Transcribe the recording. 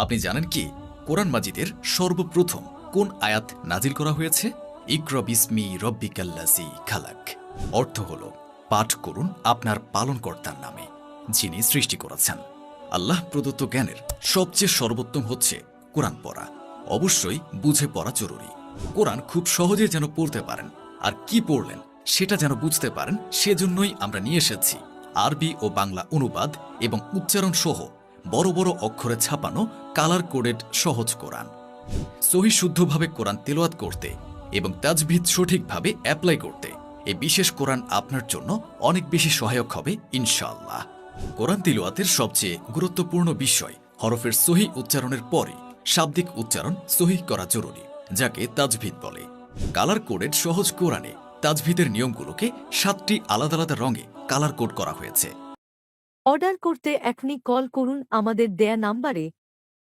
আপনি জানেন কি কোরআন মাজিদের সর্বপ্রথম কোন আয়াত নাজিল করা হয়েছে? ইকরা বিসমি রব্বিকাল্লাযী খালাক। অর্থ হল, পাঠ করুন আপনার পালনকর্তার নামে, যিনি সৃষ্টি করেছেন। আল্লাহ প্রদত্ত জ্ঞানের সবচেয়ে সর্বোত্তম হচ্ছে কোরআন পড়া। অবশ্যই বুঝে পড়া জরুরি। কোরআন খুব সহজে যেন পড়তে পারেন, আর কি পড়লেন সেটা যেন বুঝতে পারেন, সেজন্যই আমরা নিয়ে এসেছি আরবি ও বাংলা অনুবাদ এবং উচ্চারণ সহ বড় বড় অক্ষরে ছাপানো কালার কোডেড সহজ কোরআন। সহি শুদ্ধভাবে কোরআন তেলাওয়াত করতে এবং তাজবিদ সঠিকভাবে অ্যাপ্লাই করতে এই বিশেষ কোরআন আপনার জন্য অনেক বেশি সহায়ক হবে ইনশাআল্লাহ। কোরআন তিলাওয়াতের সবচেয়ে গুরুত্বপূর্ণ বিষয় হরফের সহি উচ্চারণের পরে শাব্দিক উচ্চারণ সহি করা জরুরি, যাকে তাজভিদ বলে। কালার কোডেড সহজ কোরআনে তাজভিদের নিয়মগুলোকে 7টি আলাদা আলাদা রঙে কালার কোড করা হয়েছে। অর্ডার করতে এখনই কল করুন আমাদের দেয়া নাম্বারে